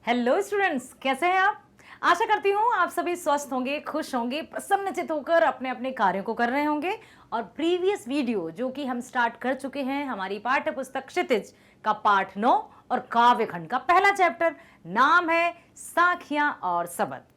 Hello students, कैसे हैं आप? आशा करती हूँ आप सभी स्वस्थ होंगे, खुश होंगे, प्रसन्नचित होकर अपने अपने कार्यों को कर रहे होंगे। और प्रीवियस वीडियो जो कि हम स्टार्ट कर चुके हैं, हमारी पाठ्य पुस्तक क्षितिज का पाठ 9 और काव्य खंड का पहला चैप्टर, नाम है साखियां और सबद।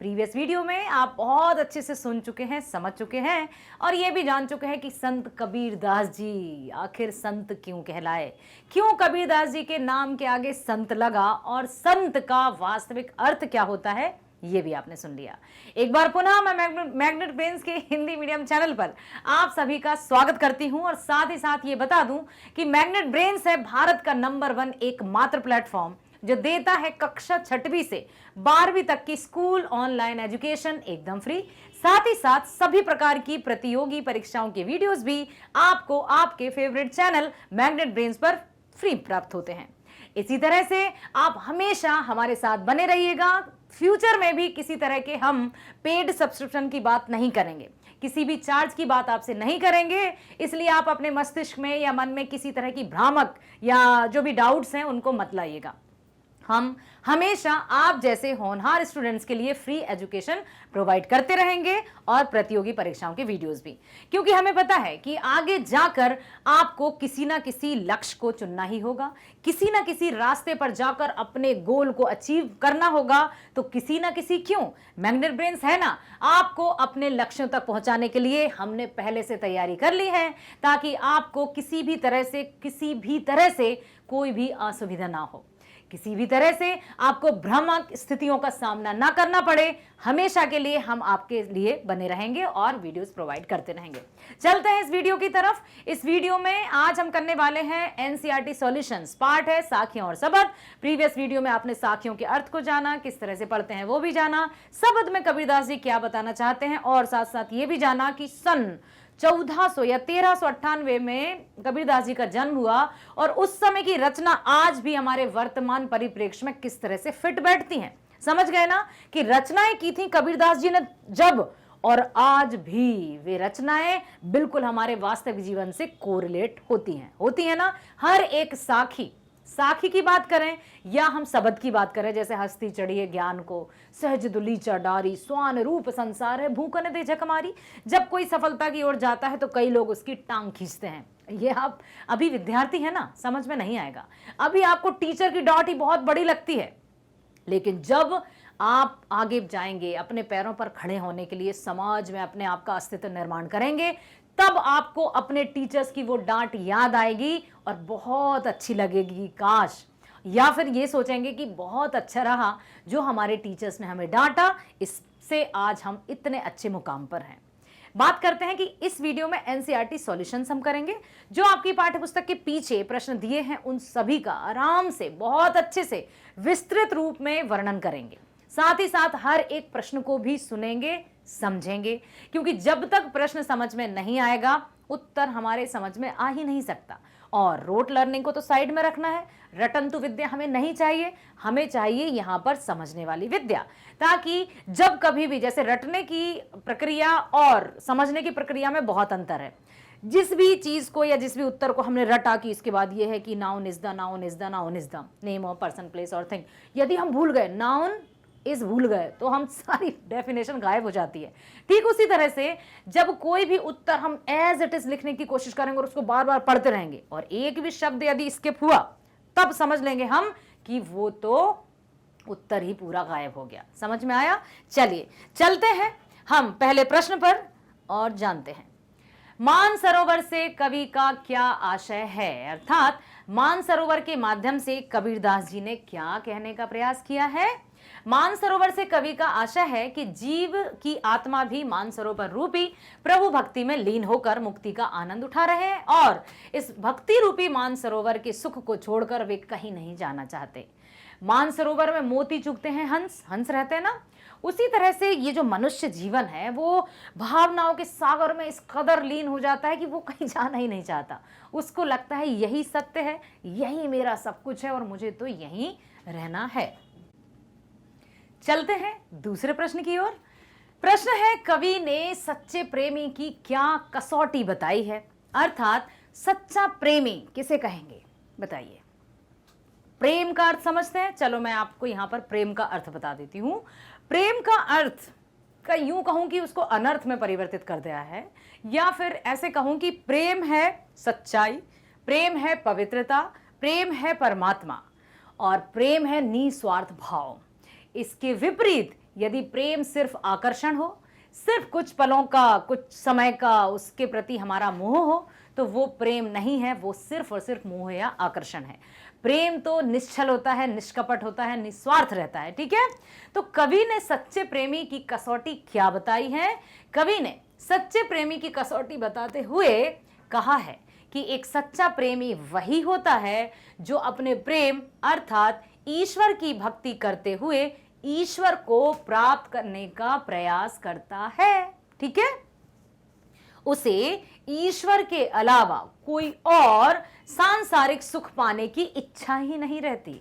प्रीवियस वीडियो में आप बहुत अच्छे से सुन चुके हैं, समझ चुके हैं और ये भी जान चुके हैं कि संत कबीरदास जी आखिर संत क्यों कहलाए, क्यों कबीरदास जी के नाम के आगे संत लगा और संत का वास्तविक अर्थ क्या होता है, ये भी आपने सुन लिया। एक बार पुनः मैं मैग्नेट ब्रेन्स के हिंदी मीडियम चैनल पर आप सभी का स्वागत करती हूं और साथ ही साथ ये बता दूं कि मैग्नेट ब्रेन्स है भारत का नंबर 1 एकमात्र प्लेटफॉर्म जो देता है कक्षा 6वीं से 12वीं तक की स्कूल ऑनलाइन एजुकेशन एकदम फ्री। साथ ही साथ सभी प्रकार की प्रतियोगी परीक्षाओं के वीडियोस भी आपको आपके फेवरेट चैनल मैग्नेट ब्रेन्स पर फ्री प्राप्त होते हैं। इसी तरह से आप हमेशा हमारे साथ बने रहिएगा। फ्यूचर में भी किसी तरह के हम पेड सब्सक्रिप्शन की बात नहीं करेंगे, किसी भी चार्ज की बात आपसे नहीं करेंगे, इसलिए आप अपने मस्तिष्क में या मन में किसी तरह की भ्रामक या जो भी डाउट्स हैं उनको मत लाइएगा। हम हमेशा आप जैसे होनहार स्टूडेंट्स के लिए फ्री एजुकेशन प्रोवाइड करते रहेंगे और प्रतियोगी परीक्षाओं के वीडियोस भी, क्योंकि हमें पता है कि आगे जाकर आपको किसी ना किसी लक्ष्य को चुनना ही होगा, किसी ना किसी रास्ते पर जाकर अपने गोल को अचीव करना होगा। तो किसी ना किसी क्यों, मैग्नेट ब्रेन्स है ना, आपको अपने लक्ष्यों तक पहुंचाने के लिए हमने पहले से तैयारी कर ली है, ताकि आपको किसी भी तरह से कोई भी असुविधा ना हो, किसी भी तरह से आपको भ्रामक स्थितियों का सामना ना करना पड़े। हमेशा के लिए हम आपके लिए बने रहेंगे और वीडियोस प्रोवाइड करते रहेंगे। चलते हैं इस वीडियो की तरफ। इस वीडियो में आज हम करने वाले हैं एनसीईआरटी सॉल्यूशंस, पार्ट है साखियां और सबद। प्रीवियस वीडियो में आपने साखियों के अर्थ को जाना, किस तरह से पढ़ते हैं वो भी जाना, सबद में कबीरदास जी क्या बताना चाहते हैं, और साथ साथ ये भी जाना कि सन 1400 या 1398 में कबीरदास जी का जन्म हुआ और उस समय की रचना आज भी हमारे वर्तमान परिप्रेक्ष्य में किस तरह से फिट बैठती हैं। समझ गए ना कि रचनाएं की थी कबीरदास जी ने जब, और आज भी वे रचनाएं बिल्कुल हमारे वास्तविक जीवन से कोरिलेट होती हैं ना। हर एक साखी की बात करें या हम सबद की बात करें, जैसे हस्ती चढ़िए ज्ञान को, सहज दुलीचा डारी, स्वान रूप संसार है, भूखने दे झकमारी। जब कोई सफलता की ओर जाता है तो कई लोग उसकी टांग खींचते हैं। ये आप अभी विद्यार्थी है ना, समझ में नहीं आएगा, अभी आपको टीचर की डांट ही बहुत बड़ी लगती है, लेकिन जब आप आगे जाएंगे, अपने पैरों पर खड़े होने के लिए समाज में अपने आप का अस्तित्व निर्माण करेंगे, तब आपको अपने टीचर्स की वो डांट याद आएगी और बहुत अच्छी लगेगी काश, या फिर ये सोचेंगे कि बहुत अच्छा रहा जो हमारे टीचर्स ने हमें डांटा, इससे आज हम इतने अच्छे मुकाम पर हैं। बात करते हैं कि इस वीडियो में एनसीईआरटी सॉल्यूशंस हम करेंगे। जो आपकी पाठ्यपुस्तक के पीछे प्रश्न दिए हैं उन सभी का आराम से, बहुत अच्छे से, विस्तृत रूप में वर्णन करेंगे। साथ ही साथ हर एक प्रश्न को भी सुनेंगे, समझेंगे, क्योंकि जब तक प्रश्न समझ में नहीं आएगा उत्तर हमारे समझ में आ ही नहीं सकता। और रोट लर्निंग को तो साइड में रखना है, रटंतु विद्या हमें नहीं चाहिए, हमें चाहिए यहां पर समझने वाली विद्या, ताकि जब कभी भी, जैसे रटने की प्रक्रिया और समझने की प्रक्रिया में बहुत अंतर है। जिस भी चीज को या जिस भी उत्तर को हमने रटा कि इसके बाद ये है कि noun is the name of person place और थिंग, यदि हम भूल गए, नाउन इस भूल गए, तो हम सारी डेफिनेशन गायब हो जाती है। ठीक उसी तरह से जब कोई भी उत्तर हम एज इट इज लिखने की कोशिश करेंगे और उसको बार बार पढ़ते रहेंगे और एक भी शब्द यदि स्किप हुआ, तब समझ लेंगे हम कि वो तो उत्तर ही पूरा गायब हो गया। समझ में आया? चलिए चलते हैं हम पहले प्रश्न पर और जानते हैं मानसरोवर से कवि का क्या आशय है, अर्थात मानसरोवर के माध्यम से कबीरदास जी ने क्या कहने का प्रयास किया है। मानसरोवर से कवि का आशय है कि जीव की आत्मा भी मानसरोवर रूपी प्रभु भक्ति में लीन होकर मुक्ति का आनंद उठा रहे हैं और इस भक्ति रूपी मानसरोवर के सुख को छोड़कर वे कहीं नहीं जाना चाहते। मानसरोवर में मोती चुगते हैं हंस रहते हैं ना, उसी तरह से ये जो मनुष्य जीवन है वो भावनाओं के सागर में इस कदर लीन हो जाता है कि वो कहीं जाना ही नहीं चाहता। उसको लगता है यही सत्य है, यही मेरा सब कुछ है और मुझे तो यहीं रहना है। चलते हैं दूसरे प्रश्न की ओर। प्रश्न है, कवि ने सच्चे प्रेमी की क्या कसौटी बताई है, अर्थात सच्चा प्रेमी किसे कहेंगे, बताइए। प्रेम का अर्थ समझते हैं। चलो मैं आपको यहां पर प्रेम का अर्थ बता देती हूं। प्रेम का अर्थ का यूं कहूं कि उसको अनर्थ में परिवर्तित कर दिया है, या फिर ऐसे कहूं कि प्रेम है सच्चाई, प्रेम है पवित्रता, प्रेम है परमात्मा, और प्रेम है निस्वार्थ भाव। इसके विपरीत यदि प्रेम सिर्फ आकर्षण हो, सिर्फ कुछ पलों का, कुछ समय का उसके प्रति हमारा मोह हो, तो वो प्रेम नहीं है, वो सिर्फ और सिर्फ मोह या आकर्षण है। प्रेम तो निश्चल होता है, निष्कपट होता है, निस्वार्थ रहता है। ठीक है, तो कवि ने सच्चे प्रेमी की कसौटी क्या बताई है? कवि ने सच्चे प्रेमी की कसौटी बताते हुए कहा है कि एक सच्चा प्रेमी वही होता है जो अपने प्रेम अर्थात ईश्वर की भक्ति करते हुए ईश्वर को प्राप्त करने का प्रयास करता है। ठीक है, उसे ईश्वर के अलावा कोई और सांसारिक सुख पाने की इच्छा ही नहीं रहती।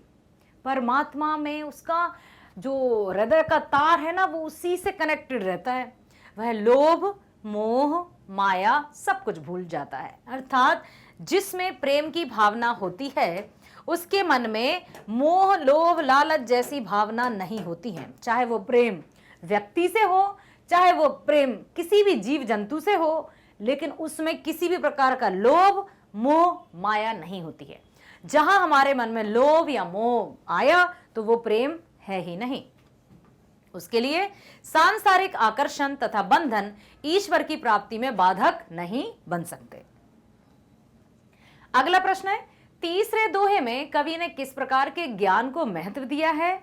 परमात्मा में उसका जो हृदय का तार है ना, वो उसी से कनेक्टेड रहता है। वह लोभ, मोह, माया सब कुछ भूल जाता है। अर्थात जिसमें प्रेम की भावना होती है उसके मन में मोह, लोभ, लालच जैसी भावना नहीं होती है। चाहे वो प्रेम व्यक्ति से हो, चाहे वो प्रेम किसी भी जीव जंतु से हो, लेकिन उसमें किसी भी प्रकार का लोभ, मोह, माया नहीं होती है। जहां हमारे मन में लोभ या मोह आया तो वो प्रेम है ही नहीं। उसके लिए सांसारिक आकर्षण तथा बंधन ईश्वर की प्राप्ति में बाधक नहीं बन सकते। अगला प्रश्न है, तीसरे दोहे में कवि ने किस प्रकार के ज्ञान को महत्व दिया है?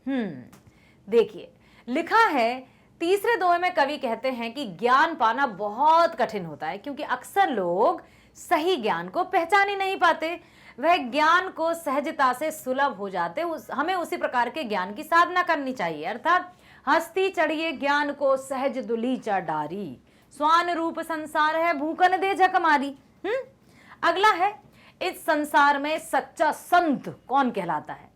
देखिए, लिखा है तीसरे दोहे में कवि कहते हैं कि ज्ञान पाना बहुत कठिन होता है, क्योंकि अक्सर लोग सही ज्ञान को पहचान ही नहीं पाते। वह ज्ञान को सहजता से सुलभ हो जाते, हमें उसी प्रकार के ज्ञान की साधना करनी चाहिए। अर्थात हस्ती चढ़िए ज्ञान को सहज दुलीचा डारी, स्वान रूप संसार है भूखन दे झकमारी। अगला है, इस संसार में सच्चा संत कौन कहलाता है?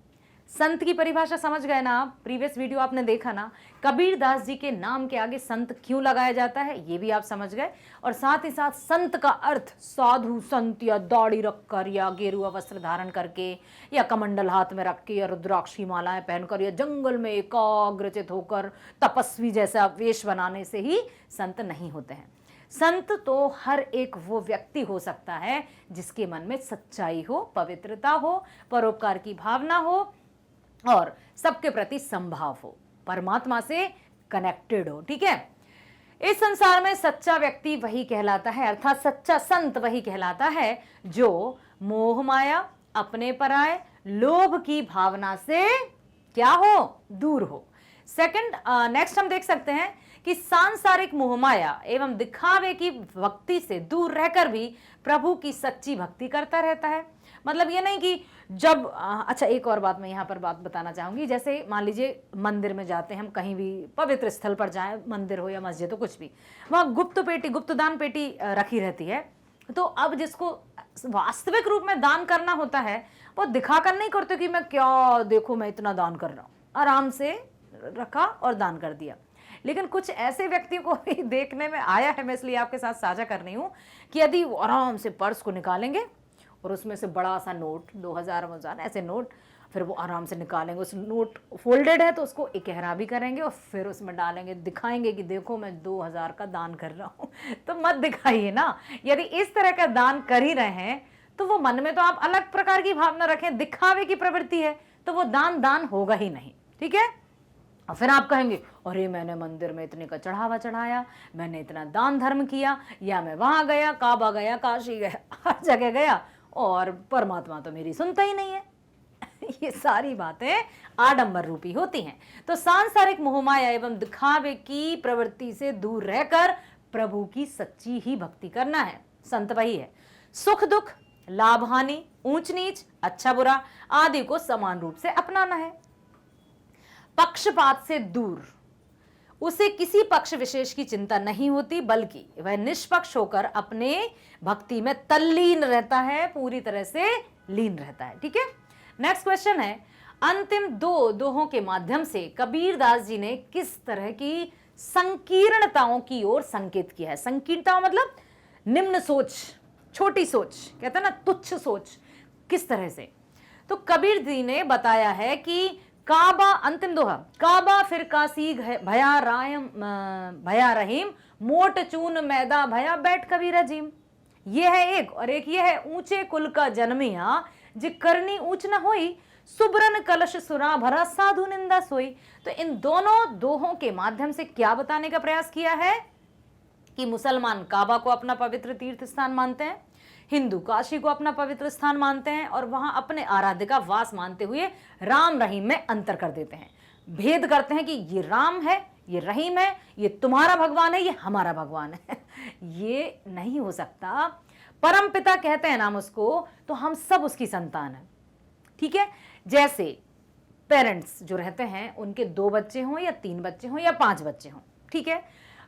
संत की परिभाषा समझ गए ना आप? प्रीवियस वीडियो आपने देखा ना, कबीर दास जी के नाम के आगे संत क्यों लगाया जाता है, ये भी आप समझ गए। और साथ ही साथ संत का अर्थ साधु संत, या दाढ़ी रखकर, या गेरुआ वस्त्र धारण करके, या कमंडल हाथ में रख के, या रुद्राक्ष की मालाएं पहनकर, या जंगल में एकाग्रचित होकर तपस्वी जैसा वेश बनाने से ही संत नहीं होते हैं। संत तो हर एक वो व्यक्ति हो सकता है जिसके मन में सच्चाई हो, पवित्रता हो, परोपकार की भावना हो और सबके प्रति संभाव हो, परमात्मा से कनेक्टेड हो। ठीक है, इस संसार में सच्चा व्यक्ति वही कहलाता है, अर्थात सच्चा संत वही कहलाता है जो मोह माया, अपने पराये, लोभ की भावना से क्या हो, दूर हो। सेकंड, नेक्स्ट हम देख सकते हैं कि सांसारिक मोहमाया एवं दिखावे की भक्ति से दूर रहकर भी प्रभु की सच्ची भक्ति करता रहता है। मतलब ये नहीं कि जब अच्छा, एक और बात मैं यहाँ पर बात बताना चाहूंगी। जैसे मान लीजिए मंदिर में जाते हैं हम, कहीं भी पवित्र स्थल पर जाएं, मंदिर हो या मस्जिद हो, कुछ भी, वहाँ गुप्तदान पेटी रखी रहती है। तो अब जिसको वास्तविक रूप में दान करना होता है वो दिखाकर नहीं करते कि मैं क्या देखो मैं इतना दान कर रहा हूँ, आराम से रखा और दान कर दिया। लेकिन कुछ ऐसे व्यक्तियों को भी देखने में आया है, मैं इसलिए आपके साथ साझा कर रही हूँ, कि यदि वो आराम से पर्स को निकालेंगे और उसमें से बड़ा सा नोट, 2000 ऐसे नोट, फिर वो आराम से निकालेंगे, उस नोट फोल्डेड है तो उसको इकहरा भी करेंगे और फिर उसमें डालेंगे, दिखाएंगे कि देखो मैं 2000 का दान कर रहा हूँ। तो मत दिखाइए ना। यदि इस तरह का दान कर ही रहे हैं तो वो मन में तो आप अलग प्रकार की भावना रखें, दिखावे की प्रवृत्ति है तो वो दान होगा ही नहीं। ठीक है, और फिर आप कहेंगे अरे मैंने मंदिर में इतने का चढ़ावा चढ़ाया, मैंने इतना दान धर्म किया, या मैं वहां गया, काबा गया, काशी गया, हर जगह गया, और परमात्मा तो मेरी सुनता ही नहीं है। ये सारी बातें आडंबर रूपी होती हैं। तो सांसारिक मोहमाया एवं दिखावे की प्रवृत्ति से दूर रहकर प्रभु की सच्ची ही भक्ति करना है। संत वही है। सुख दुख, लाभ हानि, ऊंच नीच, अच्छा बुरा आदि को समान रूप से अपनाना है। पक्षपात से दूर, उसे किसी पक्ष विशेष की चिंता नहीं होती, बल्कि वह निष्पक्ष होकर अपने भक्ति में तल्लीन रहता है, पूरी तरह से लीन रहता है। ठीक है, नेक्स्ट क्वेश्चन है, अंतिम दो दोहों के माध्यम से कबीर दास जी ने किस तरह की संकीर्णताओं की ओर संकेत किया है? संकीर्णताओं मतलब निम्न सोच, छोटी सोच, कहते हैं ना तुच्छ सोच, किस तरह से? तो कबीर जी ने बताया है कि काबा, अंतिम दोहा, काबा फिर कासी भया रायम भया रहीम, मोट चून मैदा भया बैठ कबीर अजीम। ये है एक, और एक ये है, ऊंचे कुल का जन्मिया जे करनी ऊंच न होई, सुब्रन कलश सुरा भरा साधु निंदा सोई। तो इन दोनों दोहों के माध्यम से क्या बताने का प्रयास किया है कि मुसलमान काबा को अपना पवित्र तीर्थ स्थान मानते हैं, हिंदू काशी को अपना पवित्र स्थान मानते हैं, और वहां अपने आराध्य का वास मानते हुए राम रहीम में अंतर कर देते हैं, भेद करते हैं कि ये राम है, ये रहीम है, ये तुम्हारा भगवान है, ये हमारा भगवान है। ये नहीं हो सकता। परम पिता कहते हैं नाम उसको, तो हम सब उसकी संतान है। ठीक है, जैसे पेरेंट्स जो रहते हैं उनके 2 बच्चे हों या 3 बच्चे हों या 5 बच्चे हों, ठीक है,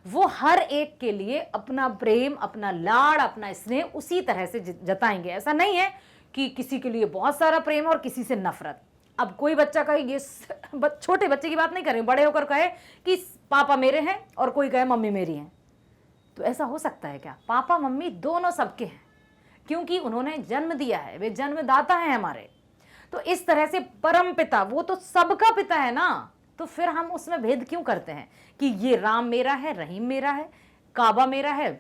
वो हर एक के लिए अपना प्रेम, अपना लाड़, अपना स्नेह उसी तरह से जताएंगे। ऐसा नहीं है कि किसी के लिए बहुत सारा प्रेम और किसी से नफरत। अब कोई बच्चा कहे, ये छोटे बच्चे की बात नहीं करें, बड़े होकर कहे कि पापा मेरे हैं और कोई कहे मम्मी मेरी हैं, तो ऐसा हो सकता है क्या? पापा मम्मी दोनों सबके हैं, क्योंकि उन्होंने जन्म दिया है, वे जन्मदाता हैं हमारे। तो इस तरह से परम पिता, वो तो सबका पिता है ना, तो फिर हम उसमें भेद क्यों करते हैं कि ये राम मेरा है, रहीम मेरा है, काबा मेरा है,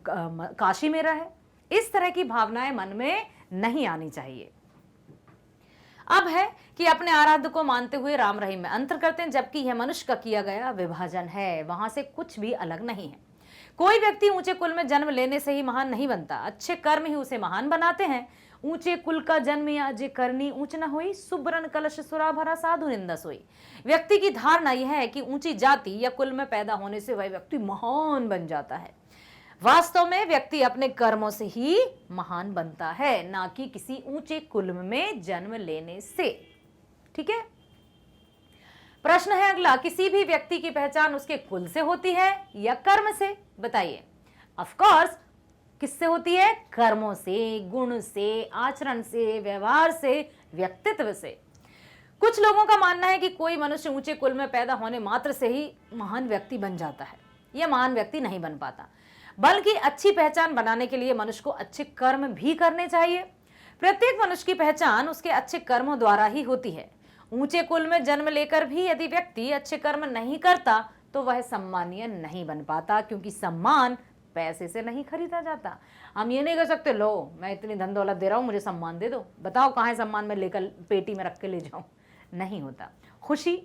काशी मेरा है। इस तरह की भावनाएं मन में नहीं आनी चाहिए। अब है कि अपने आराध्य को मानते हुए राम रहीम में अंतर करते हैं, जबकि यह मनुष्य का किया गया विभाजन है, वहां से कुछ भी अलग नहीं है। कोई व्यक्ति ऊंचे कुल में जन्म लेने से ही महान नहीं बनता, अच्छे कर्म ही उसे महान बनाते हैं। ऊंचे कुल का जन्म या जे करनी ऊंच न हुई, सुब्रन कलश सुरा भरा साधु निंदा सोई। व्यक्ति की धारणा यह है कि ऊंची जाति या कुल में पैदा होने से वह व्यक्ति महान बन जाता है। वास्तव में व्यक्ति अपने कर्मों से ही महान बनता है, ना कि किसी ऊंचे कुल में जन्म लेने से। ठीक है, प्रश्न है अगला, किसी भी व्यक्ति की पहचान उसके कुल से होती है या कर्म से? बताइए। ऑफ कोर्स, किससे होती है? कर्मों से, गुण से, आचरण से, व्यवहार से, व्यक्तित्व से। कुछ लोगों का मानना है कि कोई मनुष्य ऊंचे कुल में पैदा होने मात्र से ही महान व्यक्ति बन जाता है। यह महान व्यक्ति नहीं बन पाता, बल्कि अच्छी पहचान बनाने के लिए मनुष्य को अच्छे कर्म भी करने चाहिए। प्रत्येक मनुष्य की पहचान उसके अच्छे कर्मों द्वारा ही होती है। ऊंचे कुल में जन्म लेकर भी यदि व्यक्ति अच्छे कर्म नहीं करता तो वह सम्मानीय नहीं बन पाता, क्योंकि सम्मान पैसे से नहीं खरीदा जाता। हम ये नहीं कह सकते, लो मैं इतनी धन दौलत दे रहा हूं, मुझे सम्मान दे दो, बताओ कहाँ है सम्मान, मैं लेकर पेटी में रख के ले जाऊं। नहीं होता। खुशी,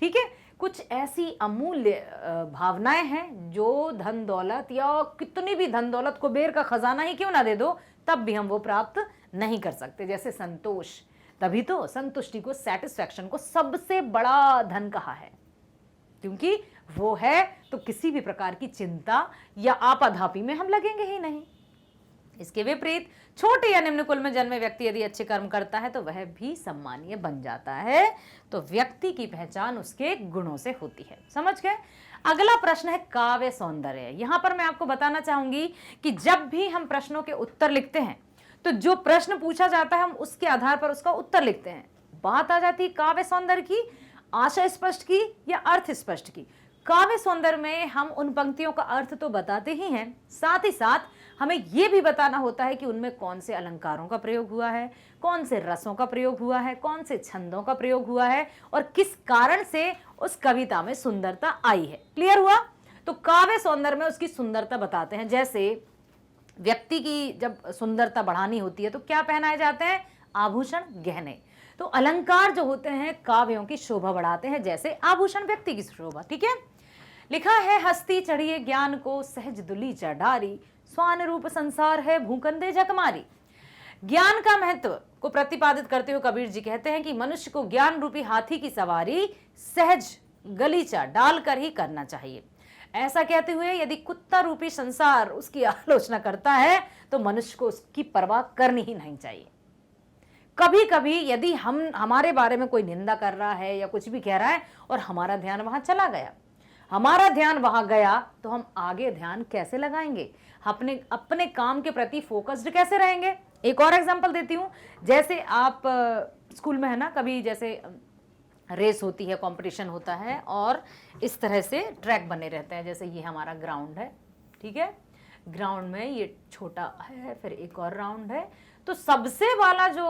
ठीक है, कुछ ऐसी अमूल्य भावनाएं हैं जो धन दौलत या कितनी भी धन दौलत, कुबेर का खजाना ही क्यों ना दे दो, तब भी हम वो प्राप्त नहीं कर सकते। जैसे संतोष, तभी तो संतुष्टि को, सेटिस्फैक्शन को सबसे बड़ा धन कहा है, क्योंकि वो है तो किसी भी प्रकार की चिंता या आपाधापी में हम लगेंगे ही नहीं। इसके विपरीत छोटे या निम्न कुल में जन्मे व्यक्ति यदि अच्छे कर्म करता है तो वह भी सम्मानीय बन जाता है। तो व्यक्ति की पहचान उसके गुणों से होती है। समझ गए? अगला प्रश्न है काव्य सौंदर्य। यहां पर मैं आपको बताना चाहूंगी कि जब भी हम प्रश्नों के उत्तर लिखते हैं तो जो प्रश्न पूछा जाता है हम उसके आधार पर उसका उत्तर लिखते हैं। बात आ जाती है काव्य सौंदर्य की, आशय स्पष्ट की या अर्थ स्पष्ट की। काव्य सौंदर्य में हम उन पंक्तियों का अर्थ तो बताते ही हैं, साथ ही साथ हमें यह भी बताना होता है कि उनमें कौन से अलंकारों का प्रयोग हुआ है, कौन से रसों का प्रयोग हुआ है, कौन से छंदों का प्रयोग हुआ है और किस कारण से उस कविता में सुंदरता आई है। क्लियर हुआ? तो काव्य सौंदर्य में उसकी सुंदरता बताते हैं। जैसे व्यक्ति की जब सुंदरता बढ़ानी होती है तो क्या पहनाए जाते हैं? आभूषण, गहने। तो अलंकार जो होते हैं काव्यों की शोभा बढ़ाते हैं, जैसे आभूषण व्यक्ति की शोभा। ठीक है, लिखा है हस्ती चढ़िए ज्ञान को, सहज दुली चढ़ारी, स्वान रूप संसार है भूखंदे जकमारी। ज्ञान का महत्व को प्रतिपादित करते हुए कबीर जी कहते हैं कि मनुष्य को ज्ञान रूपी हाथी की सवारी सहज गलीचा डालकर ही करना चाहिए। ऐसा कहते हुए यदि कुत्ता रूपी संसार उसकी आलोचना करता है तो मनुष्य को उसकी परवाह करनी ही नहीं चाहिए। कभी कभी यदि हमारे बारे में कोई निंदा कर रहा है या कुछ भी कह रहा है और हमारा ध्यान वहां चला गया, हमारा ध्यान वहां गया, तो हम आगे ध्यान कैसे लगाएंगे? अपने काम के प्रति फोकस्ड कैसे रहेंगे? एक और एग्जांपल देती हूं। जैसे आप स्कूल में है ना, कभी जैसे रेस होती है, कंपटीशन होता है और इस तरह से ट्रैक बने रहते हैं। जैसे ये हमारा ग्राउंड है, ठीक है, ग्राउंड में ये छोटा है, फिर एक और राउंड है, तो सबसे वाला जो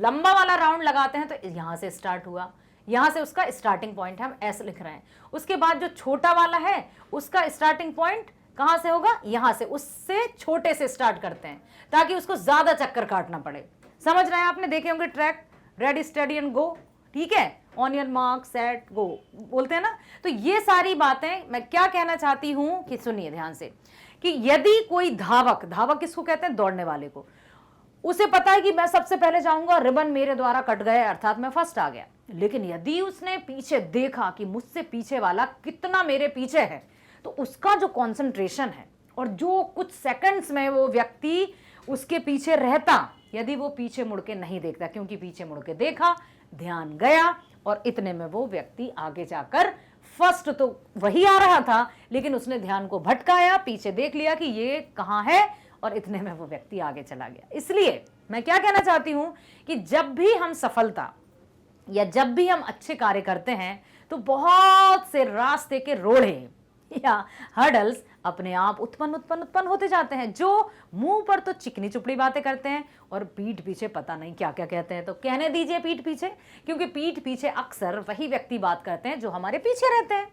लंबा वाला राउंड लगाते हैं तो यहां से स्टार्ट हुआ, यहां से उसका स्टार्टिंग पॉइंट हम ऐसे लिख रहे हैं। उसके बाद जो छोटा वाला है उसका स्टार्टिंग पॉइंट कहां से होगा, यहां से, उससे छोटे से स्टार्ट करते हैं ताकि उसको ज्यादा चक्कर काटना पड़े। समझ रहे हैं आपने, देखे होंगे track, ready steady and go, ठीक है, on your mark set go बोलते हैं ना। तो ये सारी बातें मैं क्या कहना चाहती हूं कि सुनिए ध्यान से, कि यदि कोई धावक, धावक किसको कहते हैं, दौड़ने वाले को, उसे पता है कि मैं सबसे पहले जाऊंगा, रिबन मेरे द्वारा कट गए अर्थात मैं फर्स्ट आ गया, लेकिन यदि उसने पीछे देखा कि मुझसे पीछे वाला कितना मेरे पीछे है, तो उसका जो कंसंट्रेशन है और जो कुछ सेकंड्स में वो व्यक्ति उसके पीछे रहता, यदि वो पीछे मुड़ के नहीं देखता, क्योंकि पीछे मुड़ के देखा, ध्यान गया और इतने में वो व्यक्ति आगे जाकर फर्स्ट तो वही आ रहा था, लेकिन उसने ध्यान को भटकाया, पीछे देख लिया कि ये कहां है और इतने में वो व्यक्ति आगे चला गया। इसलिए मैं क्या कहना चाहती हूं कि जब भी हम सफलता या जब भी हम अच्छे कार्य करते हैं तो बहुत से रास्ते के रोड़े या हर्डल्स अपने आप उत्पन्न होते जाते हैं, जो मुंह पर तो चिकनी चुपड़ी बातें करते हैं और पीठ पीछे पता नहीं क्या क्या कहते हैं। तो कहने दीजिए पीठ पीछे, क्योंकि पीठ पीछे अक्सर वही व्यक्ति बात करते हैं जो हमारे पीछे रहते हैं।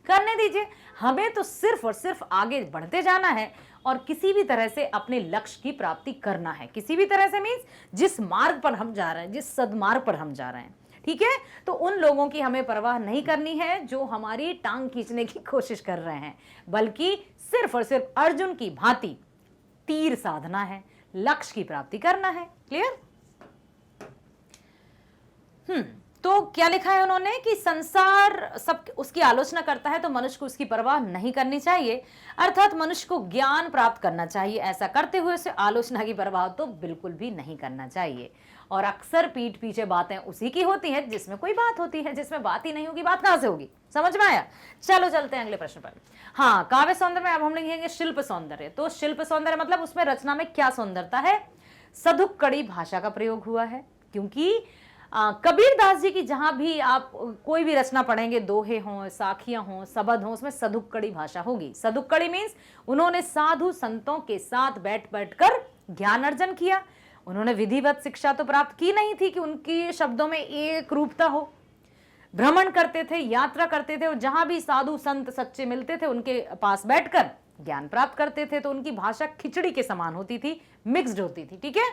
करने दीजिए, हमें तो सिर्फ और सिर्फ आगे बढ़ते जाना है और किसी भी तरह से अपने लक्ष्य की प्राप्ति करना है। किसी भी तरह से मीन्स जिस मार्ग पर हम जा रहे हैं, जिस सदमार्ग पर हम जा रहे हैं, ठीक है, तो उन लोगों की हमें परवाह नहीं करनी है जो हमारी टांग खींचने की कोशिश कर रहे हैं, बल्कि सिर्फ और सिर्फ अर्जुन की भांति तीर साधना है, लक्ष्य की प्राप्ति करना है। क्लियर? तो क्या लिखा है उन्होंने कि संसार सब उसकी आलोचना करता है तो मनुष्य को उसकी परवाह नहीं करनी चाहिए, अर्थात मनुष्य को ज्ञान प्राप्त करना चाहिए। ऐसा करते हुए उसे आलोचना की परवाह तो बिल्कुल भी नहीं करना चाहिए। और अक्सर पीठ पीछे बातें उसी की होती हैं जिसमें कोई बात होती है, जिसमें बात ही नहीं होगी बात कहां से होगी। समझ में आया? चलो चलते हैं अगले प्रश्न पर। हाँ, काव्य सौंदर्य में अब हम लिखेंगे शिल्प सौंदर्य। तो शिल्प सौंदर्य मतलब उसमें रचना में क्या सौंदर्यता है, सधुक कड़ी भाषा का प्रयोग हुआ है, क्योंकि कबीरदास जी की जहां भी आप कोई भी रचना पढ़ेंगे, दोहे हों, साखियां हों, शब्द हों, उसमें सधुक्कड़ी भाषा होगी। सधुक्कड़ी मीन्स उन्होंने साधु संतों के साथ बैठ बैठ कर ज्ञान अर्जन किया। उन्होंने विधिवत शिक्षा तो प्राप्त की नहीं थी कि उनकी शब्दों में एक रूपता हो। भ्रमण करते थे, यात्रा करते थे और जहां भी साधु संत सच्चे मिलते थे उनके पास बैठकर ज्ञान प्राप्त करते थे। तो उनकी भाषा खिचड़ी के समान होती थी, मिक्स्ड होती थी। ठीक है,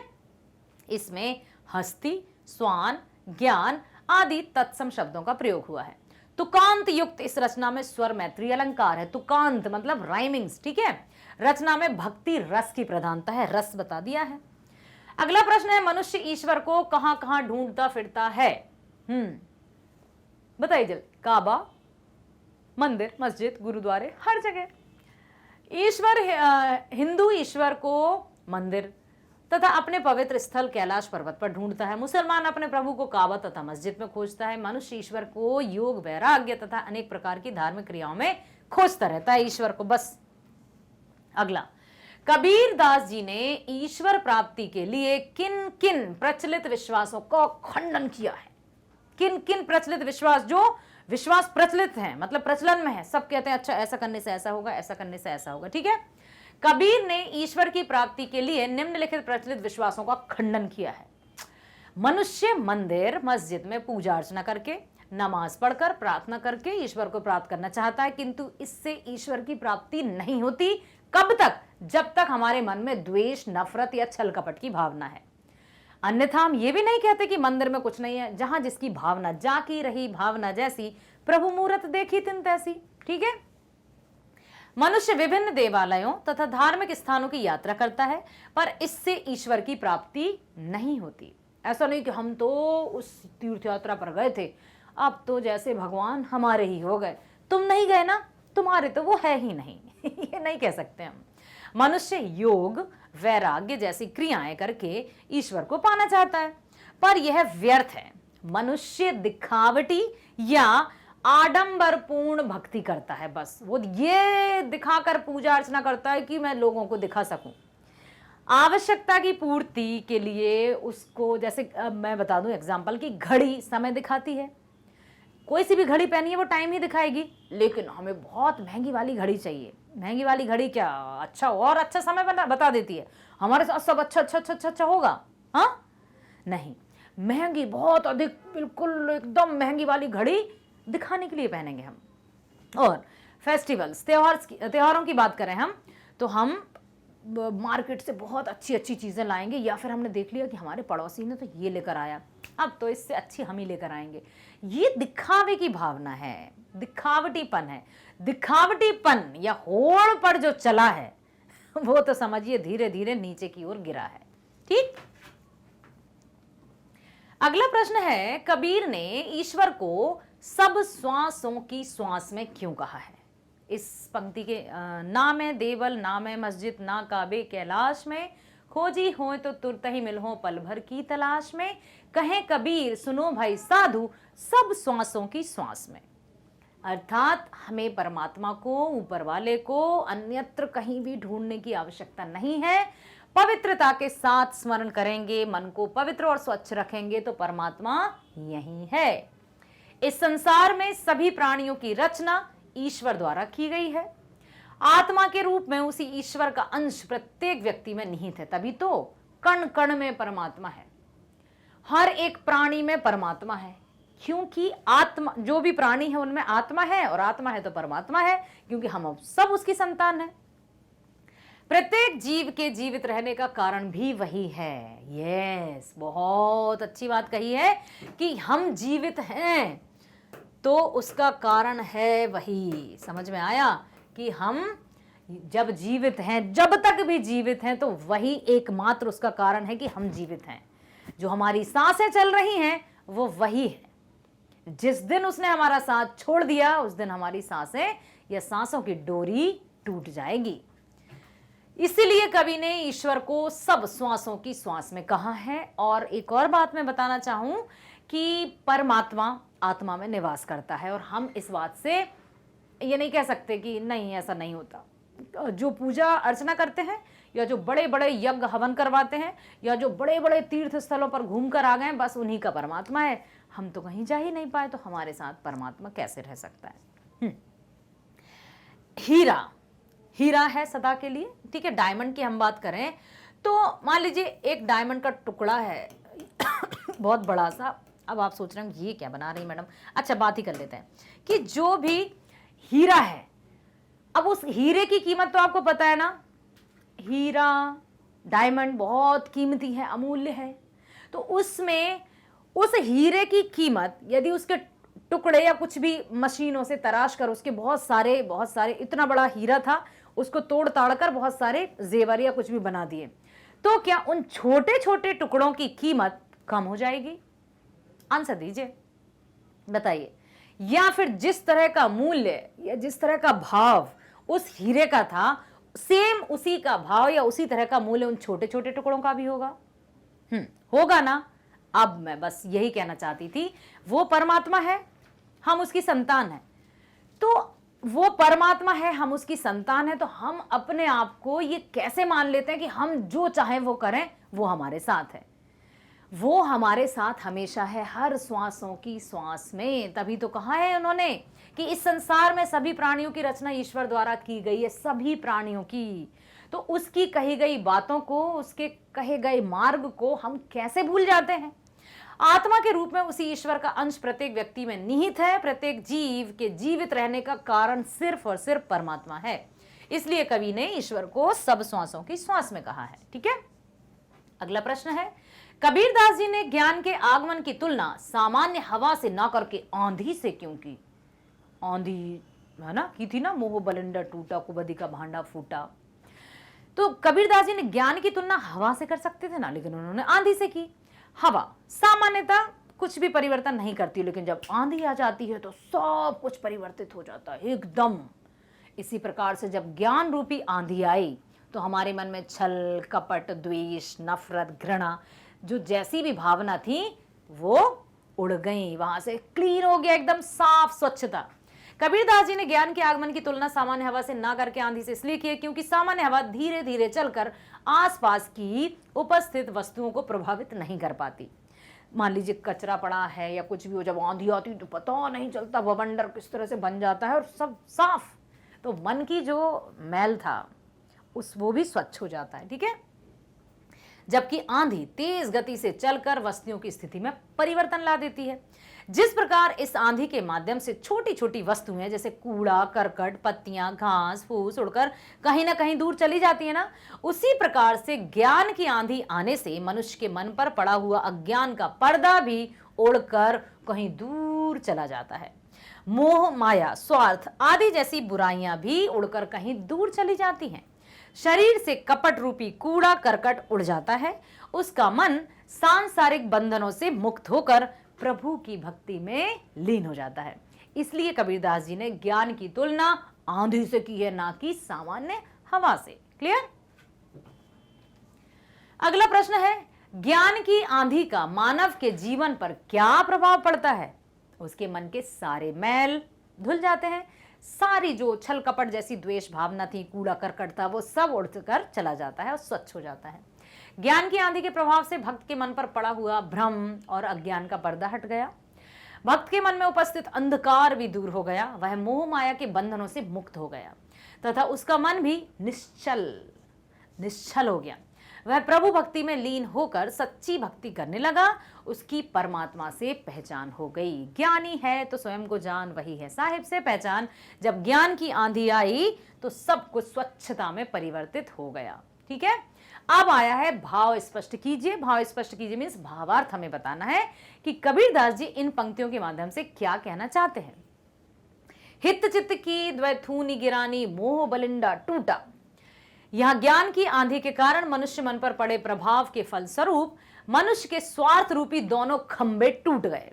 इसमें हस्ती, स्वान, ज्ञान आदि तत्सम शब्दों का प्रयोग हुआ है। तुकांत युक्त इस रचना में स्वर मैत्री अलंकार है। तुकांत मतलब राइमिंग्स। ठीक है, रचना में भक्ति रस की प्रधानता है, रस बता दिया है। अगला प्रश्न है, मनुष्य ईश्वर को कहां कहां ढूंढता फिरता है? बताइए जल्दी। काबा, मंदिर, मस्जिद, गुरुद्वारे, हर जगह ईश्वर, हिंदू ईश्वर को मंदिर तथा अपने पवित्र स्थल कैलाश पर्वत पर ढूंढता है। मुसलमान अपने प्रभु को काबा तथा मस्जिद में खोजता है। मनुष्य ईश्वर को योग, वैराग्य तथा अनेक प्रकार की धार्मिक क्रियाओं में खोजता रहता है ईश्वर को, बस। अगला, कबीर दास जी ने ईश्वर प्राप्ति के लिए किन किन प्रचलित विश्वासों का खंडन किया है? किन किन प्रचलित विश्वास, जो विश्वास प्रचलित हैं, मतलब प्रचलन में है, सब कहते हैं अच्छा ऐसा करने से ऐसा होगा, ऐसा करने से ऐसा होगा। ठीक है, कबीर ने ईश्वर की प्राप्ति के लिए निम्नलिखित प्रचलित विश्वासों का खंडन किया है। मनुष्य मंदिर, मस्जिद में पूजा अर्चना करके, नमाज पढ़कर, प्रार्थना करके ईश्वर को प्राप्त करना चाहता है, किंतु इससे ईश्वर की प्राप्ति नहीं होती। कब तक? जब तक हमारे मन में द्वेष, नफरत या छल कपट की भावना है। अन्यथा हम ये भी नहीं कहते कि मंदिर में कुछ नहीं है। जहां जिसकी भावना, जाकी रही भावना जैसी, प्रभु मूरत देखी तिन तैसी। ठीक है, मनुष्य विभिन्न देवालयों तथा धार्मिक स्थानों की यात्रा करता है, पर इससे ईश्वर की प्राप्ति नहीं होती। ऐसा नहीं कि हम तो उस तीर्थ यात्रा पर गए थे, अब तो जैसे भगवान हमारे ही हो गए। तुम नहीं गए ना, तुम्हारे तो वो है ही नहीं। ये नहीं कह सकते हम। मनुष्य योग, वैराग्य जैसी क्रियाएं करके ईश्वर को पाना चाहता है, पर यह व्यर्थ है। मनुष्य दिखावटी या आडंबरपूर्ण भक्ति करता है, बस वो ये दिखाकर पूजा अर्चना करता है कि मैं लोगों को दिखा सकूं। आवश्यकता की पूर्ति के लिए उसको, जैसे मैं बता दूं एग्जांपल, कि घड़ी समय दिखाती है, कोई सी भी घड़ी पहनिए वो टाइम ही दिखाएगी, लेकिन हमें बहुत महंगी वाली घड़ी चाहिए। महंगी वाली घड़ी क्या अच्छा और अच्छा समय बता देती है, हमारे साथ सब अच्छा अच्छा अच्छा अच्छा अच्छा होगा? हाँ नहीं, महंगी बहुत अधिक बिल्कुल एकदम महंगी वाली घड़ी दिखाने के लिए पहनेंगे हम। और फेस्टिवल्स त्योहारों की बात करें हम, तो हम मार्केट से बहुत अच्छी अच्छी चीज़ें लाएंगे, या फिर हमने देख लिया कि हमारे पड़ोसी ने तो ये लेकर आया, अब तो इससे अच्छी हम ही लेकर आएंगे। ये दिखावे की भावना है, दिखावटीपन है। दिखावटीपन या होड़ पर जो चला है वो तो समझिए धीरे धीरे नीचे की ओर गिरा है। ठीक, अगला प्रश्न है, कबीर ने ईश्वर को सब श्वासों की श्वास में क्यों कहा है? इस पंक्ति के ना मैं देवल ना मैं मस्जिद ना काबे कैलाश में, खोजी हो तो तुरत ही मिलहो पल भर की तलाश में, कहे कबीर सुनो भाई साधु सब श्वासों की श्वास में। अर्थात हमें परमात्मा को, ऊपर वाले को अन्यत्र कहीं भी ढूंढने की आवश्यकता नहीं है। पवित्रता के साथ स्मरण करेंगे, मन को पवित्र और स्वच्छ रखेंगे तो परमात्मा यही है। इस संसार में सभी प्राणियों की रचना ईश्वर द्वारा की गई है। आत्मा के रूप में उसी ईश्वर का अंश प्रत्येक व्यक्ति में निहित है, तभी तो कण कण में परमात्मा है, हर एक प्राणी में परमात्मा है। क्योंकि आत्मा, जो भी प्राणी है उनमें आत्मा है, और आत्मा है तो परमात्मा है, क्योंकि हम सब उसकी संतान है। प्रत्येक जीव के जीवित रहने का कारण भी वही है। यस, बहुत अच्छी बात कही है कि हम जीवित हैं तो उसका कारण है वही। समझ में आया कि हम जब जीवित हैं, जब तक भी जीवित हैं, तो वही एकमात्र उसका कारण है कि हम जीवित हैं। जो हमारी सांसें चल रही हैं वो वही है। जिस दिन उसने हमारा साथ छोड़ दिया उस दिन हमारी सांसें या सांसों की डोरी टूट जाएगी। इसीलिए कवि ने ईश्वर को सब श्वासों की श्वास में कहा है। और एक और बात मैं बताना चाहूं कि परमात्मा आत्मा में निवास करता है, और हम इस बात से ये नहीं कह सकते कि नहीं ऐसा नहीं होता। जो पूजा अर्चना करते हैं, या जो बड़े बड़े यज्ञ हवन करवाते हैं, या जो बड़े बड़े तीर्थ स्थलों पर घूम कर आ गए, बस उन्हीं का परमात्मा है। हम तो कहीं जा ही नहीं पाए, तो हमारे साथ परमात्मा कैसे रह सकता है? हीरा, हीरा है सदा के लिए, ठीक है। डायमंड की हम बात करें तो मान लीजिए एक डायमंड का टुकड़ा है बहुत बड़ा सा। अब आप सोच रहे हैं ये क्या बना रही मैडम, अच्छा बात ही कर लेते हैं कि जो भी हीरा है, अब उस हीरे की कीमत तो आपको पता है ना, हीरा डायमंड बहुत कीमती है, अमूल्य है। तो उसमें उस हीरे की कीमत, यदि उसके टुकड़े या कुछ भी मशीनों से तराश कर उसके बहुत सारे इतना बड़ा हीरा था, उसको तोड़ ताड़ कर बहुत सारे जेवर या कुछ भी बना दिए, तो क्या उन छोटे छोटे टुकड़ों की कीमत कम हो जाएगी? आंसर दीजिए, बताइए। या फिर जिस तरह का मूल्य या जिस तरह का भाव उस हीरे का था, सेम उसी का भाव या उसी तरह का मूल्य उन छोटे छोटे टुकड़ों का भी होगा? होगा ना। अब मैं बस यही कहना चाहती थी, वो परमात्मा है, हम उसकी संतान है। तो वो परमात्मा है, हम उसकी संतान है, तो हम अपने आप को ये कैसे मान लेते हैं कि हम जो चाहें वो करें? वो हमारे साथ है, वो हमारे साथ हमेशा है, हर श्वासों की श्वास में। तभी तो कहा है उन्होंने कि इस संसार में सभी प्राणियों की रचना ईश्वर द्वारा की गई है, सभी प्राणियों की। तो उसकी कही गई बातों को, उसके कहे गए मार्ग को हम कैसे भूल जाते हैं? आत्मा के रूप में उसी ईश्वर का अंश प्रत्येक व्यक्ति में निहित है। प्रत्येक जीव के जीवित रहने का कारण सिर्फ और सिर्फ परमात्मा है। इसलिए कवि ने ईश्वर को सब श्वासों की श्वास में कहा है। ठीक है, अगला प्रश्न है, कबीरदास जी ने ज्ञान के आगमन की तुलना सामान्य हवा से ना करके आंधी से क्यों की? आंधी है ना, की थी ना, मोह बलिंडर टूटा कुबदी का भांडा फूटा। तो कबीरदास जी ने ज्ञान की तुलना हवा से कर सकते थे ना, लेकिन उन्होंने आंधी से की। हवा सामान्यतः कुछ भी परिवर्तन नहीं करती, लेकिन जब आंधी आ जाती है तो सब कुछ परिवर्तित हो जाता है एकदम। इसी प्रकार से जब ज्ञान रूपी आंधी आई तो हमारे मन में छल कपट द्वेष नफरत घृणा जो जैसी भी भावना थी वो उड़ गई, वहां से क्लीन हो गया, एकदम साफ स्वच्छता। कबीरदास जी ने ज्ञान के आगमन की तुलना सामान्य हवा से ना करके आंधी से इसलिए की क्योंकि सामान्य हवा धीरे धीरे चलकर आसपास की उपस्थित वस्तुओं को प्रभावित नहीं कर पाती। मान लीजिए कचरा पड़ा है या कुछ भी हो, जब आंधी आती तो पता नहीं चलता बवंडर किस तरह से बन जाता है और सब साफ। तो मन की जो मैल था वो भी स्वच्छ हो जाता है, ठीक है। जबकि आंधी तेज गति से चलकर वस्तुओं की स्थिति में परिवर्तन ला देती है। जिस प्रकार इस आंधी के माध्यम से छोटी छोटी वस्तुएं जैसे कूड़ा करकट पत्तियां घास फूस उड़कर कहीं ना कहीं दूर चली जाती है ना, उसी प्रकार से ज्ञान की आंधी आने से मनुष्य के मन पर पड़ा हुआ अज्ञान का पर्दा भी उड़कर कहीं दूर चला जाता है। मोह माया स्वार्थ आदि जैसी बुराइयां भी उड़कर कहीं दूर चली जाती हैं। शरीर से कपट रूपी कूड़ा करकट उड़ जाता है। उसका मन सांसारिक बंधनों से मुक्त होकर प्रभु की भक्ति में लीन हो जाता है। इसलिए कबीरदास जी ने ज्ञान की तुलना आंधी से की है, ना कि सामान्य हवा से। क्लियर। अगला प्रश्न है, ज्ञान की आंधी का मानव के जीवन पर क्या प्रभाव पड़ता है? उसके मन के सारे मैल धुल जाते हैं, सारी जो छल कपट जैसी द्वेष भावना थी, कूड़ा करकट था, वो सब उड़कर चला जाता है और स्वच्छ हो जाता है। ज्ञान की आंधी के प्रभाव से भक्त के मन पर पड़ा हुआ भ्रम और अज्ञान का पर्दा हट गया। भक्त के मन में उपस्थित अंधकार भी दूर हो गया। वह मोह माया के बंधनों से मुक्त हो गया तथा उसका मन भी निश्चल हो गया। वह प्रभु भक्ति में लीन होकर सच्ची भक्ति करने लगा। उसकी परमात्मा से पहचान हो गई। ज्ञानी है तो स्वयं को जान, वही है साहिब से पहचान। जब ज्ञान की आंधी आई तो सब कुछ स्वच्छता में परिवर्तित हो गया। ठीक है। अब आया है भाव स्पष्ट कीजिए। भाव स्पष्ट कीजिए मीन्स भावार्थ हमें बताना है कि कबीरदास जी इन पंक्तियों के माध्यम से क्या कहना चाहते हैं। हित चित्त की द्वैथूनी गिरानी मोह बलिंडा टूटा। यहां ज्ञान की आंधी के कारण मनुष्य मन पर पड़े प्रभाव के फलस्वरूप मनुष्य के स्वार्थ रूपी दोनों खंबे टूट गए।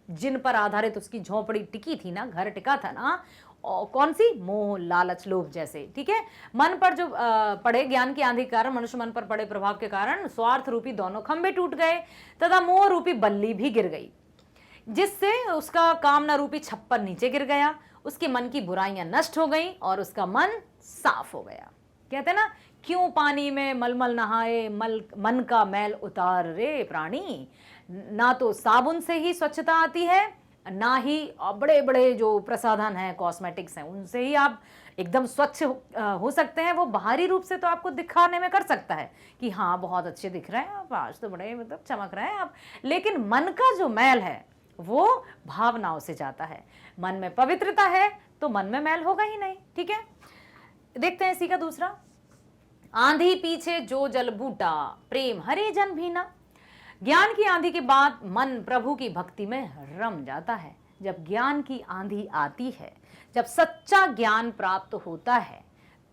जिन पर आधारित उसकी झोपड़ी टिकी थी ना, घर टिका था ना, और कौन सी? मोह लालच लोभ जैसे। ठीक है। मन पर जो पड़े ज्ञान की आंधी के कारण, मनुष्य मन पर पड़े प्रभाव के कारण स्वार्थ रूपी दोनों खंबे टूट गए तथा मोह रूपी बल्ली भी गिर गई, जिससे उसका कामना रूपी छप्पर नीचे गिर गया। उसके मन की बुराइयां नष्ट हो गई और उसका मन साफ हो गया। कहते ना, क्यों पानी में मलमल नहाए, मन का मैल उतार रे प्राणी। ना तो साबुन से ही स्वच्छता आती है, ना ही बड़े बड़े जो प्रसाधन हैं, कॉस्मेटिक्स हैं, उनसे ही आप एकदम स्वच्छ हो सकते हैं। वो बाहरी रूप से तो आपको दिखाने में कर सकता है कि हाँ बहुत अच्छे दिख रहे हैं आप, आज तो बड़े मतलब चमक रहे हैं आप, लेकिन मन का जो मैल है वो भावनाओं से जाता है। मन में पवित्रता है तो मन में मैल होगा ही नहीं। ठीक है। देखते हैं इसी का दूसरा। आंधी पीछे जो जल बूटा, प्रेम हरे जन भीना। ज्ञान की आंधी के बाद मन प्रभु की भक्ति में रम जाता है। जब ज्ञान की आंधी आती है, जब सच्चा ज्ञान प्राप्त होता है,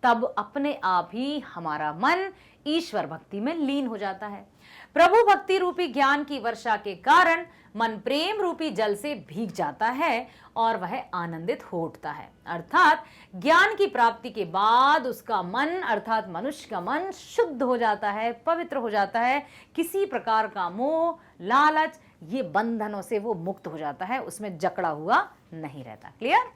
तब अपने आप ही हमारा मन ईश्वर भक्ति में लीन हो जाता है। प्रभु भक्ति रूपी ज्ञान की वर्षा के कारण मन प्रेम रूपी जल से भीग जाता है और वह आनंदित हो उठता है। अर्थात ज्ञान की प्राप्ति के बाद उसका मन अर्थात मनुष्य का मन शुद्ध हो जाता है, पवित्र हो जाता है। किसी प्रकार का मोह लालच ये बंधनों से वो मुक्त हो जाता है, उसमें जकड़ा हुआ नहीं रहता। क्लियर।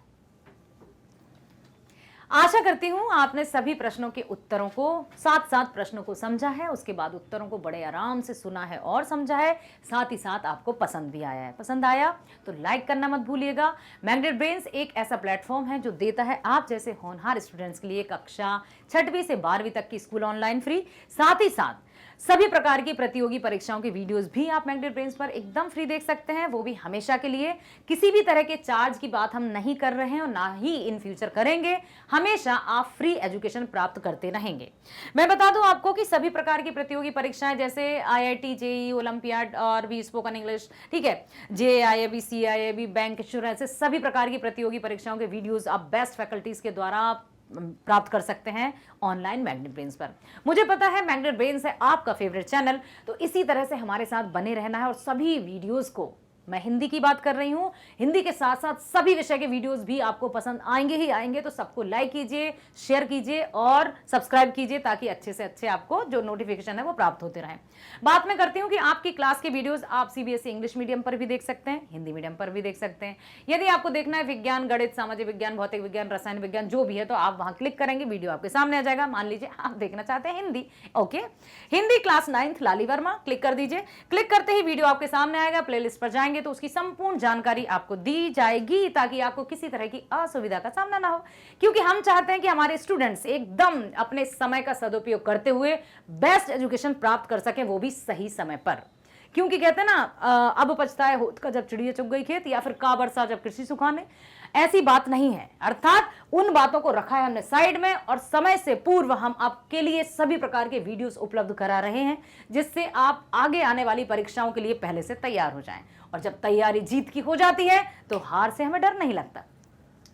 आशा करती हूं आपने सभी प्रश्नों के उत्तरों को साथ साथ प्रश्नों को समझा है, उसके बाद उत्तरों को बड़े आराम से सुना है और समझा है, साथ ही साथ आपको पसंद भी आया है। पसंद आया तो लाइक करना मत भूलिएगा। मैग्नेट ब्रेन्स एक ऐसा प्लेटफॉर्म है जो देता है आप जैसे होनहार स्टूडेंट्स के लिए कक्षा 6वीं से 12वीं तक की स्कूल ऑनलाइन फ्री। साथ ही साथ सभी प्रकार की प्रतियोगी परीक्षाओं के वीडियोस भी आप मैग्नेट ब्रेन्स पर एकदम फ्री देख सकते हैं, वो भी हमेशा के लिए। किसी भी तरह के चार्ज की बात हम नहीं कर रहे हैं और ना ही इन फ्यूचर करेंगे। हमेशा आप फ्री एजुकेशन प्राप्त करते रहेंगे। मैं बता दूं आपको कि सभी प्रकार की प्रतियोगी परीक्षाएं जैसे IIT, JEE, ओलंपियाड और भी स्पोकन इंग्लिश, ठीक है, JIIB, CIIB, बैंक इंश्योरेंस, सभी प्रकार की प्रतियोगी परीक्षाओं के वीडियोज आप बेस्ट फैकल्टीज के द्वारा प्राप्त कर सकते हैं ऑनलाइन मैग्नेट ब्रेन्स पर। मुझे पता है मैग्नेट ब्रेन्स है आपका फेवरेट चैनल, तो इसी तरह से हमारे साथ बने रहना है और सभी वीडियोस को मैं हिंदी की बात कर रही हूं। हिंदी के साथ साथ सभी विषय के वीडियोस भी आपको पसंद आएंगे ही आएंगे, तो सबको लाइक कीजिए, शेयर कीजिए और सब्सक्राइब कीजिए ताकि अच्छे से अच्छे आपको जो नोटिफिकेशन है वो प्राप्त होते रहें। बात मैं करती हूं कि आपकी क्लास के वीडियोस आप सीबीएसई इंग्लिश मीडियम पर भी देख सकते हैं, हिंदी मीडियम पर भी देख सकते हैं। यदि आपको देखना है विज्ञान, गणित, सामाजिक विज्ञान, भौतिक विज्ञान, रसायन विज्ञान जो भी है, तो आप वहां क्लिक करेंगे, वीडियो आपके सामने आ जाएगा। मान लीजिए आप देखना चाहते हैं Hindi, okay, Hindi class 9th लाली वर्मा, क्लिक कर दीजिए। क्लिक करते ही वीडियो आपके सामने आएगा, प्लेलिस्ट पर जाएंगे तो उसकी संपूर्ण जानकारी आपको दी जाएगी ताकि आपको किसी तरह की असुविधा का सामना ना हो, क्योंकि हम चाहते हैं कि हमारे स्टूडेंट्स एकदम अपने समय का सदुपयोग करते हुए बेस्ट एजुकेशन प्राप्त कर सकें, वो भी सही समय पर। क्योंकि कहते हैं ना, अब पछताए होत का जब चिड़िया चुग गई खेत, या फिर का बरसा जब कृषि सुखाने, ऐसी बात नहीं है। अर्थात उन बातों को रखा है हमने साइड में और समय से पूर्व हम आपके लिए सभी प्रकार के वीडियोस उपलब्ध करा रहे हैं, जिससे आप आगे आने वाली परीक्षाओं के लिए पहले से तैयार हो जाएं। और जब तैयारी जीत की हो जाती है तो हार से हमें डर नहीं लगता।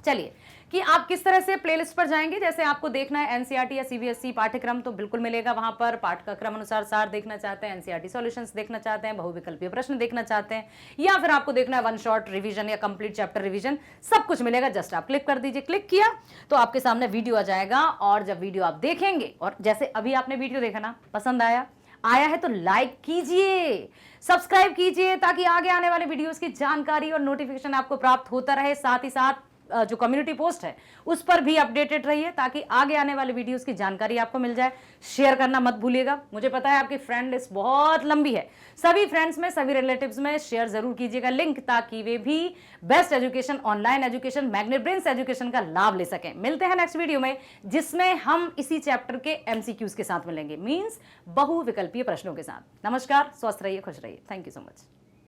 चलिए कि आप किस तरह से प्लेलिस्ट पर जाएंगे। जैसे आपको देखना है एनसीईआरटी या सीबीएसई पाठ्यक्रम, तो बिल्कुल मिलेगा वहां पर। पाठ का क्रम अनुसार सार देखना चाहते हैं, एनसीईआरटी सॉल्यूशंस देखना चाहते हैं, बहुविकल्पीय प्रश्न देखना चाहते हैं, या फिर आपको देखना है वन शॉट रिवीजन या कंप्लीट चैप्टर रिवीजन, सब कुछ मिलेगा। जस्ट आप क्लिक कर दीजिए। क्लिक किया तो आपके सामने वीडियो आ जाएगा, और जब वीडियो आप देखेंगे, और जैसे अभी आपने वीडियो देखा ना, पसंद आया है तो लाइक कीजिए, सब्सक्राइब कीजिए ताकि आगे आने वाले वीडियोस की जानकारी और नोटिफिकेशन आपको प्राप्त होता रहे। साथ ही साथ जो कम्युनिटी पोस्ट है उस पर भी अपडेटेड रहिए ताकि आगे आने वाले वीडियोस की जानकारी आपको मिल जाए। शेयर करना मत भूलिएगा। मुझे पता है आपकी फ्रेंड लिस्ट बहुत लंबी है, सभी फ्रेंड्स में, सभी रिलेटिव्स में शेयर जरूर कीजिएगा लिंक, ताकि वे भी best education, online education, magnet brains education का लाभ ले सकें। मिलते हैं नेक्स्ट वीडियो में, जिसमें हम इसी चैप्टर के एमसीक्यूज के साथ मिलेंगे, मींस बहुविकल्पीय प्रश्नों के साथ। नमस्कार, स्वस्थ रहिए, खुश रहिए। Thank you so much.